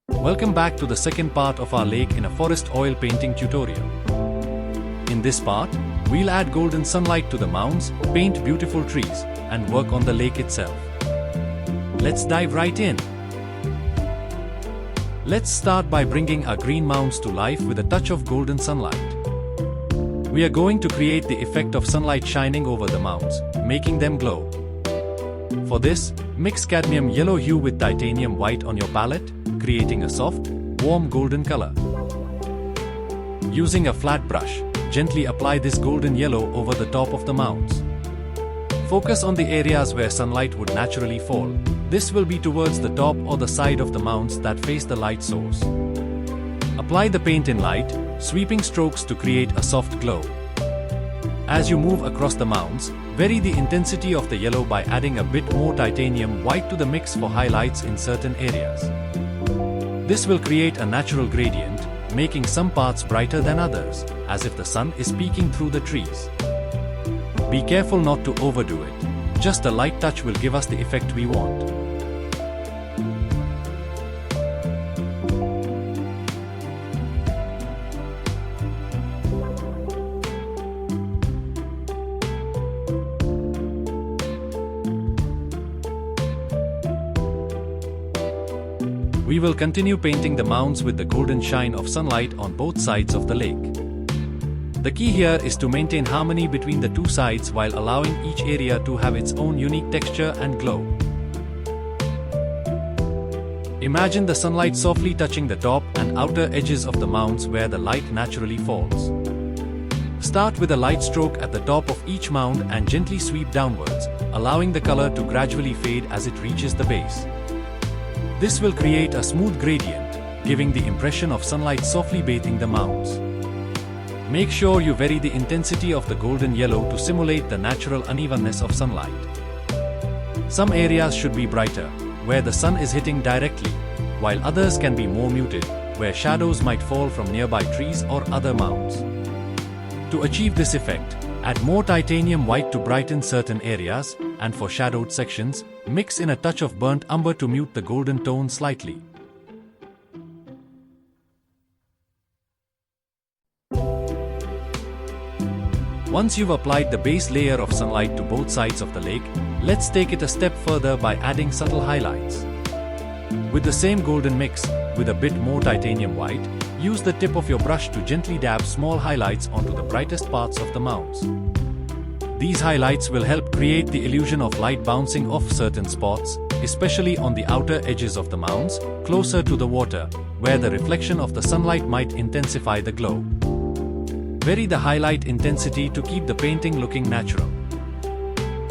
Welcome back to the second part of our lake in a forest oil painting tutorial. In this part, we'll add golden sunlight to the mounds, paint beautiful trees, and work on the lake itself. Let's dive right in. Let's start by bringing our green mounds to life with a touch of golden sunlight. We are going to create the effect of sunlight shining over the mounds, making them glow. For this, mix cadmium yellow hue with titanium white on your palette, creating a soft, warm golden color. Using a flat brush, gently apply this golden yellow over the top of the mounds. Focus on the areas where sunlight would naturally fall. This will be towards the top or the side of the mounds that face the light source. Apply the paint in light, sweeping strokes to create a soft glow. As you move across the mounds, vary the intensity of the yellow by adding a bit more titanium white to the mix for highlights in certain areas. This will create a natural gradient, making some parts brighter than others, as if the sun is peeking through the trees. Be careful not to overdo it. Just a light touch will give us the effect we want. We will continue painting the mounds with the golden shine of sunlight on both sides of the lake. The key here is to maintain harmony between the two sides while allowing each area to have its own unique texture and glow. Imagine the sunlight softly touching the top and outer edges of the mounds where the light naturally falls. Start with a light stroke at the top of each mound and gently sweep downwards, allowing the color to gradually fade as it reaches the base. This will create a smooth gradient, giving the impression of sunlight softly bathing the mounds. Make sure you vary the intensity of the golden yellow to simulate the natural unevenness of sunlight. Some areas should be brighter, where the sun is hitting directly, while others can be more muted, where shadows might fall from nearby trees or other mounds. To achieve this effect, add more titanium white to brighten certain areas, and for shadowed sections, mix in a touch of burnt umber to mute the golden tone slightly. Once you've applied the base layer of sunlight to both sides of the lake, let's take it a step further by adding subtle highlights. With the same golden mix, with a bit more titanium white, use the tip of your brush to gently dab small highlights onto the brightest parts of the mounds. These highlights will help create the illusion of light bouncing off certain spots, especially on the outer edges of the mounds, closer to the water, where the reflection of the sunlight might intensify the glow. Vary the highlight intensity to keep the painting looking natural.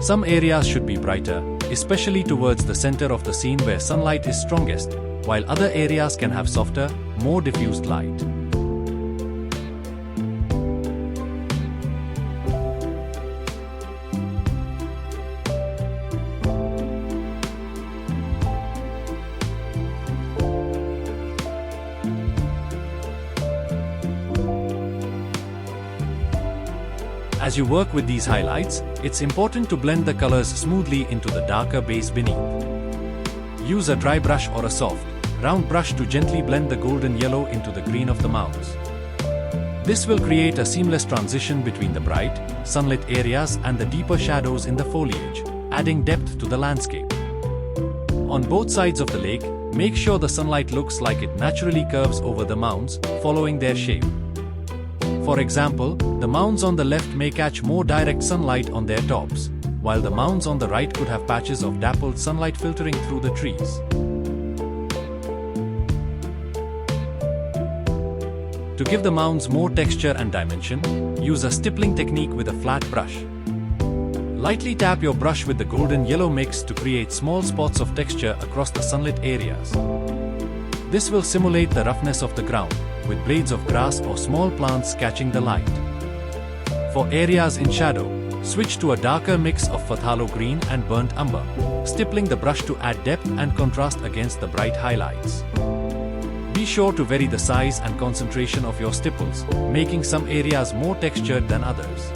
Some areas should be brighter, especially towards the center of the scene where sunlight is strongest, while other areas can have softer, more diffused light. As you work with these highlights, it's important to blend the colors smoothly into the darker base beneath. Use a dry brush or a soft, round brush to gently blend the golden yellow into the green of the mounds. This will create a seamless transition between the bright, sunlit areas and the deeper shadows in the foliage, adding depth to the landscape. On both sides of the lake, make sure the sunlight looks like it naturally curves over the mounds, following their shape. For example, the mounds on the left may catch more direct sunlight on their tops, while the mounds on the right could have patches of dappled sunlight filtering through the trees. To give the mounds more texture and dimension, use a stippling technique with a flat brush. Lightly tap your brush with the golden yellow mix to create small spots of texture across the sunlit areas. This will simulate the roughness of the ground, with blades of grass or small plants catching the light. For areas in shadow, switch to a darker mix of phthalo green and burnt umber, stippling the brush to add depth and contrast against the bright highlights. Be sure to vary the size and concentration of your stipples, making some areas more textured than others.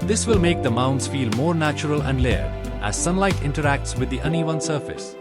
This will make the mounds feel more natural and layered, as sunlight interacts with the uneven surface.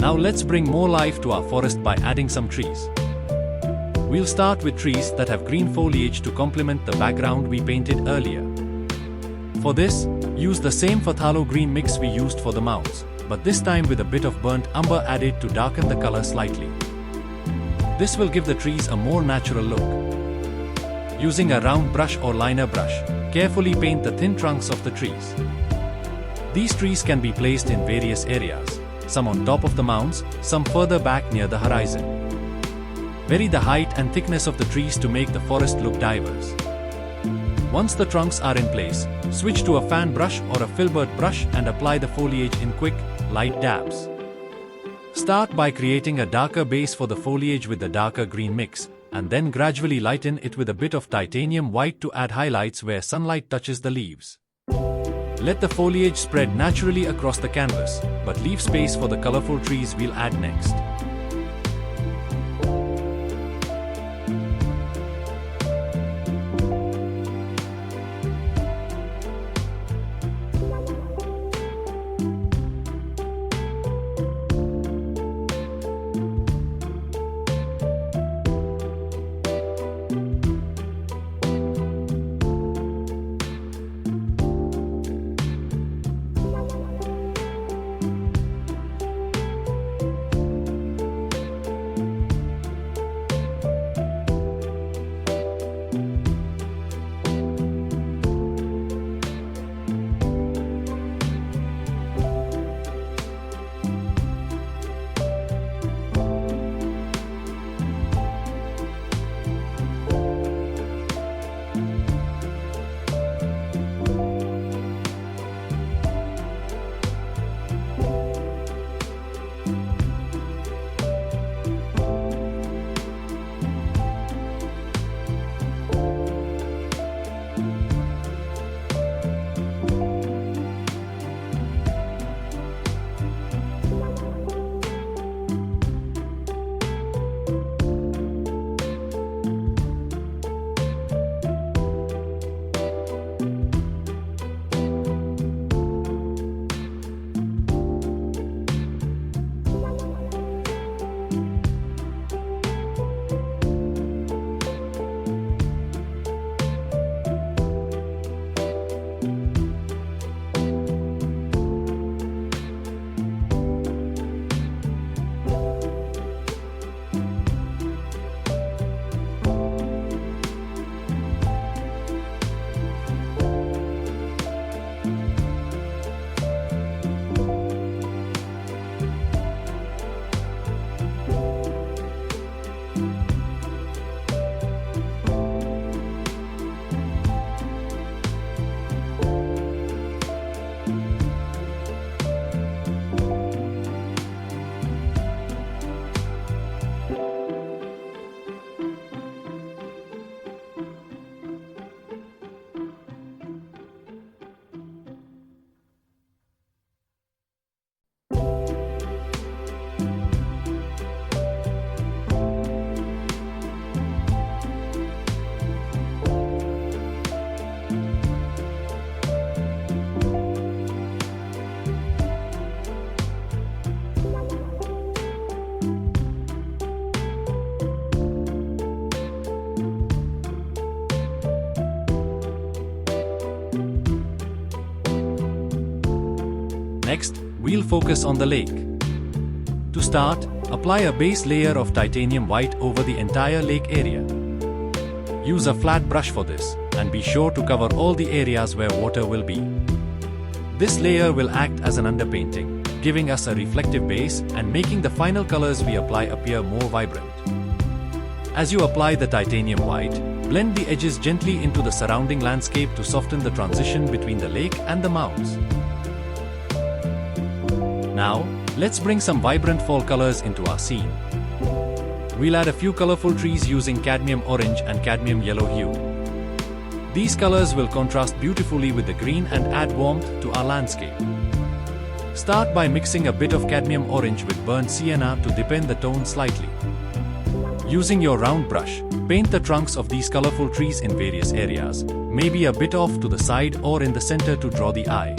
Now let's bring more life to our forest by adding some trees. We'll start with trees that have green foliage to complement the background we painted earlier. For this, use the same phthalo green mix we used for the mounds, but this time with a bit of burnt umber added to darken the color slightly. This will give the trees a more natural look. Using a round brush or liner brush, carefully paint the thin trunks of the trees. These trees can be placed in various areas, some on top of the mounds, some further back near the horizon. Vary the height and thickness of the trees to make the forest look diverse. Once the trunks are in place, switch to a fan brush or a filbert brush and apply the foliage in quick, light dabs. Start by creating a darker base for the foliage with the darker green mix, and then gradually lighten it with a bit of titanium white to add highlights where sunlight touches the leaves. Let the foliage spread naturally across the canvas, but leave space for the colorful trees we'll add next. Next, we'll focus on the lake. To start, apply a base layer of titanium white over the entire lake area. Use a flat brush for this, and be sure to cover all the areas where water will be. This layer will act as an underpainting, giving us a reflective base and making the final colors we apply appear more vibrant. As you apply the titanium white, blend the edges gently into the surrounding landscape to soften the transition between the lake and the mounds. Now, let's bring some vibrant fall colors into our scene. We'll add a few colorful trees using Cadmium Orange and Cadmium Yellow Hue. These colors will contrast beautifully with the green and add warmth to our landscape. Start by mixing a bit of Cadmium Orange with Burnt Sienna to deepen the tone slightly. Using your round brush, paint the trunks of these colorful trees in various areas, maybe a bit off to the side or in the center to draw the eye.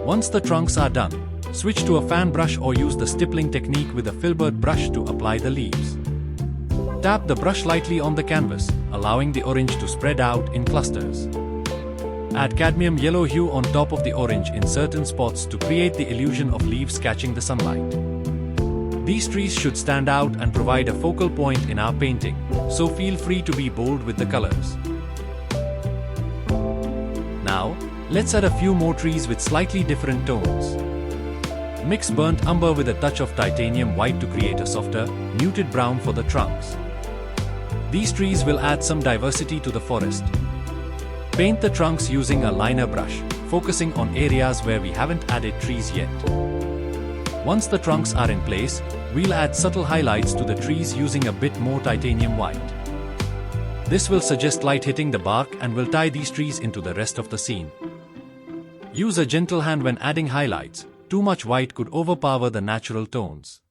Once the trunks are done, switch to a fan brush or use the stippling technique with a filbert brush to apply the leaves. Tap the brush lightly on the canvas, allowing the orange to spread out in clusters. Add Cadmium Yellow Hue on top of the orange in certain spots to create the illusion of leaves catching the sunlight. These trees should stand out and provide a focal point in our painting, so feel free to be bold with the colors. Now, let's add a few more trees with slightly different tones. Mix burnt umber with a touch of titanium white to create a softer, muted brown for the trunks. These trees will add some diversity to the forest. Paint the trunks using a liner brush, focusing on areas where we haven't added trees yet. Once the trunks are in place, we'll add subtle highlights to the trees using a bit more titanium white. This will suggest light hitting the bark and will tie these trees into the rest of the scene. Use a gentle hand when adding highlights. Too much white could overpower the natural tones.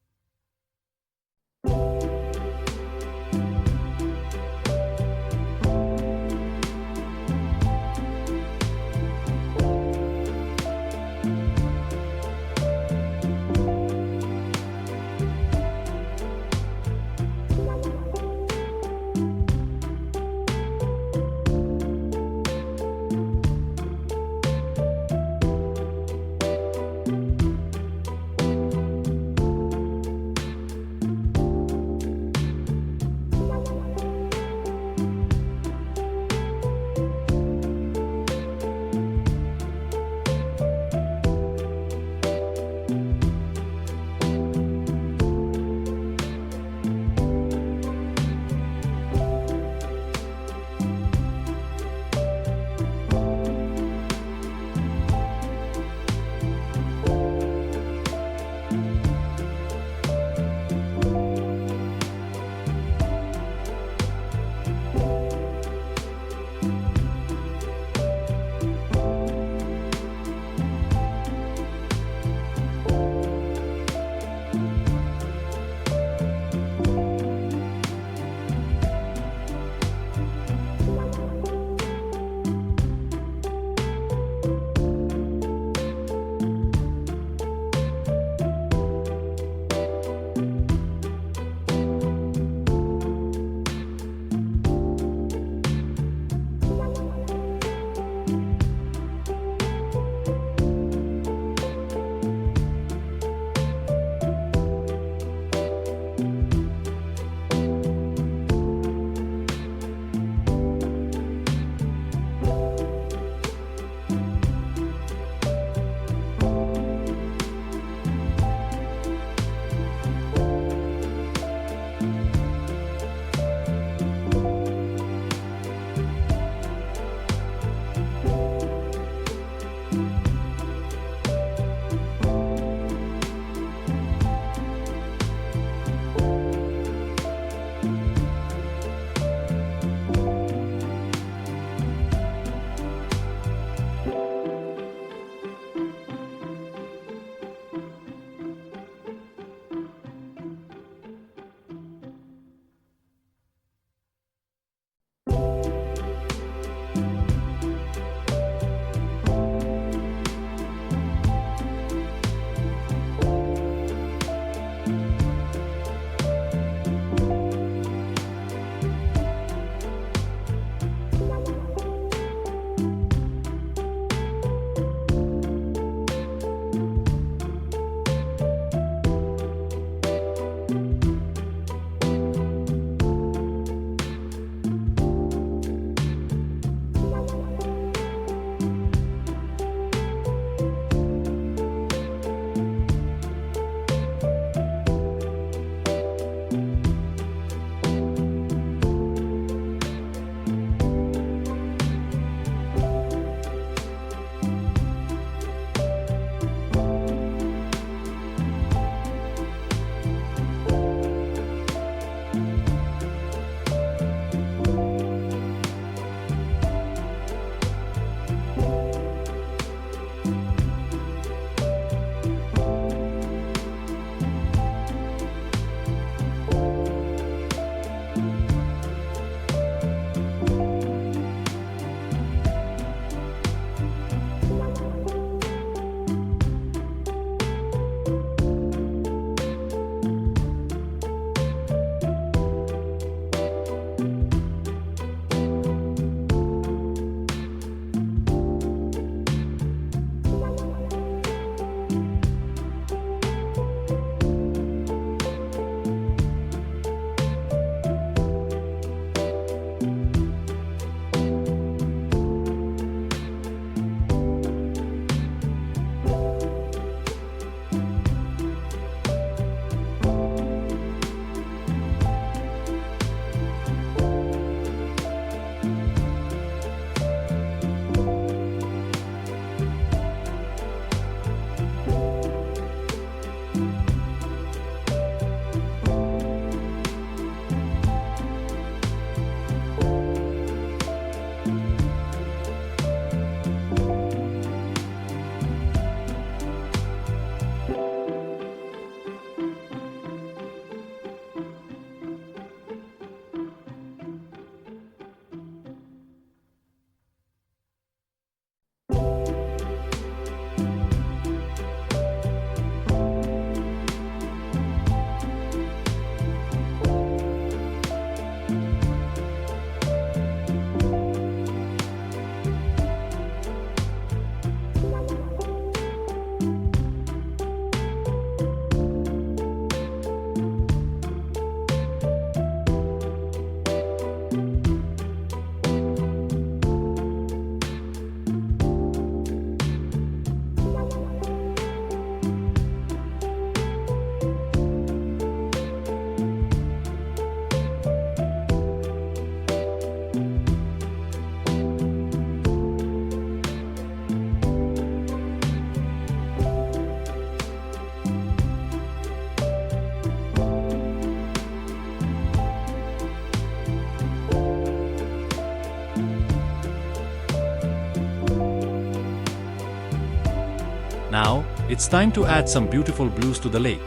Now, it's time to add some beautiful blues to the lake.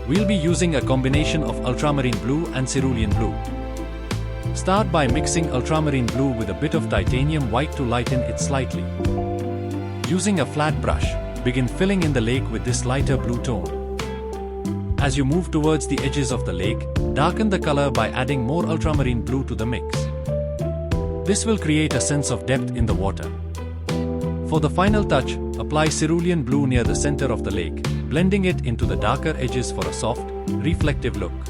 We'll be using a combination of Ultramarine Blue and Cerulean Blue. Start by mixing Ultramarine Blue with a bit of Titanium White to lighten it slightly. Using a flat brush, begin filling in the lake with this lighter blue tone. As you move towards the edges of the lake, darken the color by adding more Ultramarine Blue to the mix. This will create a sense of depth in the water. For the final touch, apply Cerulean Blue near the center of the lake, blending it into the darker edges for a soft, reflective look.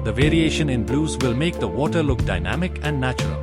The variation in blues will make the water look dynamic and natural.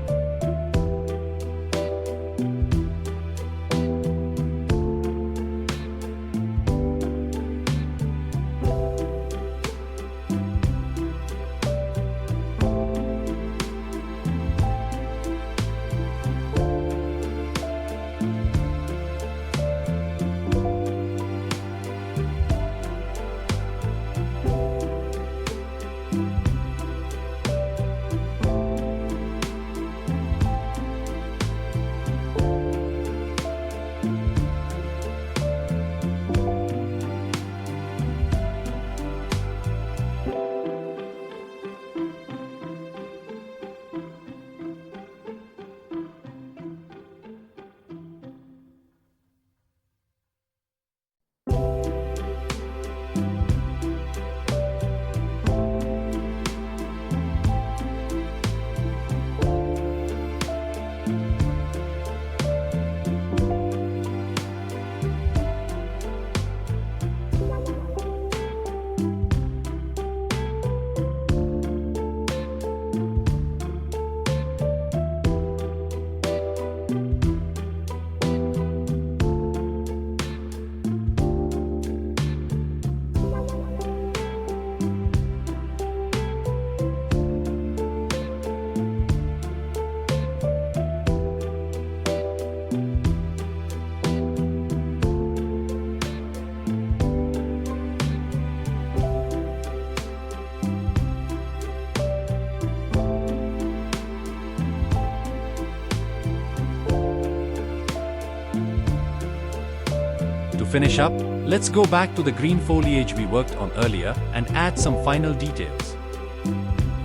To finish up, let's go back to the green foliage we worked on earlier and add some final details.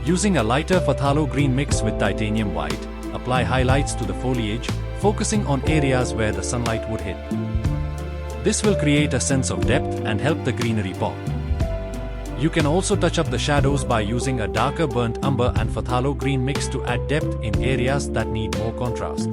Using a lighter phthalo green mix with titanium white, apply highlights to the foliage, focusing on areas where the sunlight would hit. This will create a sense of depth and help the greenery pop. You can also touch up the shadows by using a darker burnt umber and phthalo green mix to add depth in areas that need more contrast.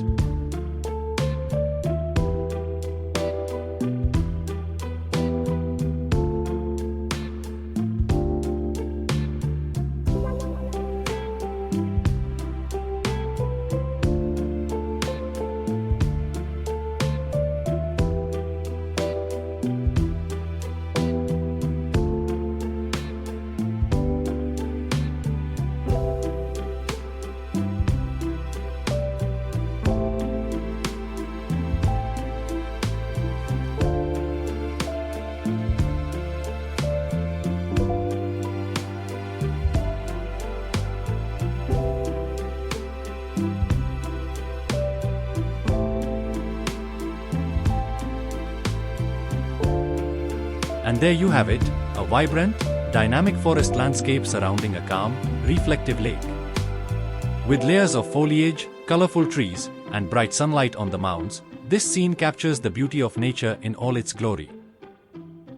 And there you have it, a vibrant, dynamic forest landscape surrounding a calm, reflective lake. With layers of foliage, colorful trees, and bright sunlight on the mounds, this scene captures the beauty of nature in all its glory.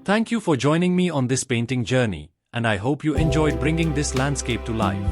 Thank you for joining me on this painting journey, and I hope you enjoyed bringing this landscape to life.